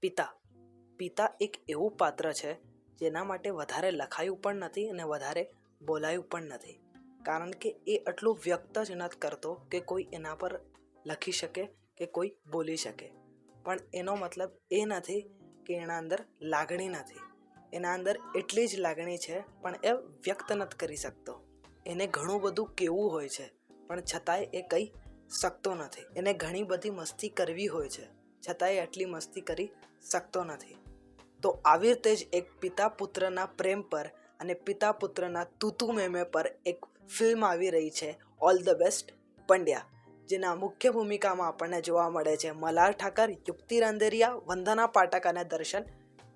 પિતા પિતા એક એવું પાત્ર છે જેના માટે વધારે લખાયું પણ નથી અને વધારે બોલાયું પણ નથી, કારણ કે એ આટલું વ્યક્ત જ નથી કરતો કે કોઈ એના પર લખી શકે કે કોઈ બોલી શકે. પણ એનો મતલબ એ નથી કે એના અંદર લાગણી નથી. એના અંદર એટલી જ લાગણી છે પણ એ વ્યક્ત નથી કરી શકતો. એને ઘણું બધું કહેવું હોય છે પણ છતાંય એ કહી શકતો નથી. એને ઘણી બધી મસ્તી કરવી હોય છે છતાંય એટલી મસ્તી કરી શકતો નથી. તો આવી રીતે જ એક પિતા પુત્રના પ્રેમ પર અને પિતા પુત્રના તૂતુ મેમે પર એક ફિલ્મ આવી રહી છે, ઓલ ધ બેસ્ટ પંડ્યા, જેના મુખ્ય ભૂમિકામાં આપણને જોવા મળે છે મલ્હાર ઠાકર, યુક્તિ રાંદેરિયા, વંદના પાઠક અને દર્શન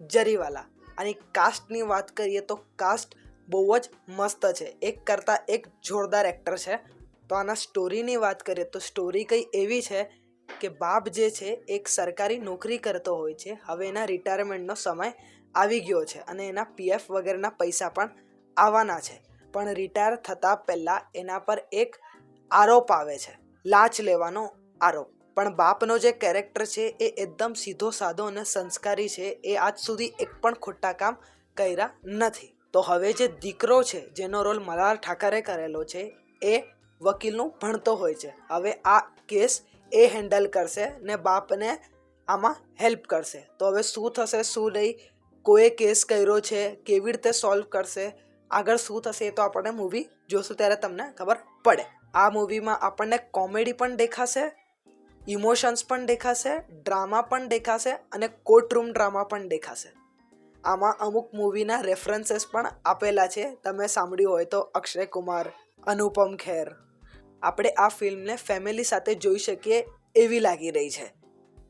જરીવાલા. આની કાસ્ટની વાત કરીએ તો કાસ્ટ બહુ જ મસ્ત છે, એક કરતાં એક જોરદાર એક્ટર છે. તો આના સ્ટોરીની વાત કરીએ તો સ્ટોરી કંઈ એવી છે કે બાપ જે છે એક સરકારી નોકરી કરતો હોય છે. હવે એના રિટાયરમેન્ટનો સમય આવી ગયો છે અને એના પીએફ વગેરેના પૈસા પણ આવવાના છે. પણ રિટાયર થતાં પહેલાં એના પર એક આરોપ આવે છે, લાંચ લેવાનો આરોપ. પણ બાપનો જે કેરેક્ટર છે એ એકદમ સીધો સાધો અને સંસ્કારી છે. એ આજ સુધી એક પણ ખોટા કામ કર્યા નથી. તો હવે જે દીકરો છે જેનો રોલ મલ્હાર ઠાકરે કરેલો છે એ વકીલનું ભણતો હોય છે. હવે આ કેસ એ હેન્ડલ કરશે ને બાપને આમાં હેલ્પ કરશે. તો હવે શું થશે શું નહીં, કોઈએ કેસ કર્યો છે, કેવી રીતે સોલ્વ કરશે, આગળ શું થશે એ તો આપણને મૂવી જોશું ત્યારે તમને ખબર પડે. આ મૂવીમાં આપણને કોમેડી પણ દેખાશે, ઇમોશન્સ પણ દેખાશે, ડ્રામા પણ દેખાશે અને કોર્ટરૂમ ડ્રામા પણ દેખાશે. આમાં અમુક મૂવીના રેફરન્સીસ પણ આપેલા છે, તમે સાંભળ્યું હોય તો. અક્ષય કુમાર, અનુપમ ખેર. આપણે આ ફિલ્મને ફેમિલી સાથે જોઈ શકીએ એવી લાગી રહી છે.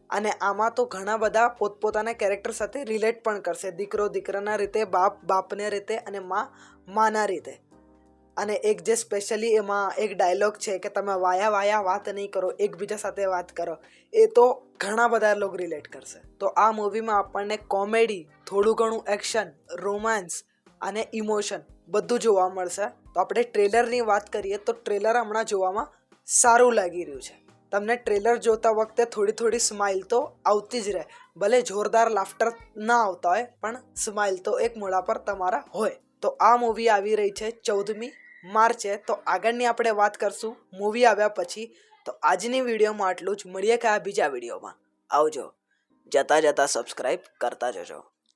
અને આમાં તો ઘણા બધા પોતપોતાના કેરેક્ટર સાથે રિલેટ પણ કરશે. દીકરો દીકરાના રીતે, બાપ બાપને રીતે અને માં માના રીતે. અને એક જે સ્પેશિયલી એમાં એક ડાયલોગ છે કે તમે વાયા વાયા વાત નહીં કરો, એકબીજા સાથે વાત કરો, એ તો ઘણા બધા લોકો રિલેટ કરશે. તો આ મૂવીમાં આપણને કોમેડી, થોડું ઘણું એક્શન, રોમાન્સ અને ઇમોશન બધું જોવા મળશે. તો આપણે ટ્રેલરની વાત કરીએ તો ટ્રેલર હમણાં જોવામાં સારું લાગી રહ્યું છે. તમને ટ્રેલર જોતા વખતે થોડી થોડી સ્માઇલ તો આવતી જ રહે. ભલે જોરદાર લાફ્ટર ના આવતા હોય પણ સ્માઇલ તો એક મોઢા પર તમારા હોય. તો આ મૂવી આવી રહી છે 14મી માર્ચે. તો આગળની આપણે વાત કરશું મૂવી આવ્યા પછી. તો આજની વિડીયોમાં આટલું જ. મળીએ કે આ બીજા વિડીયોમાં. આવજો. જતા જતા સબસ્ક્રાઈબ કરતા જજો.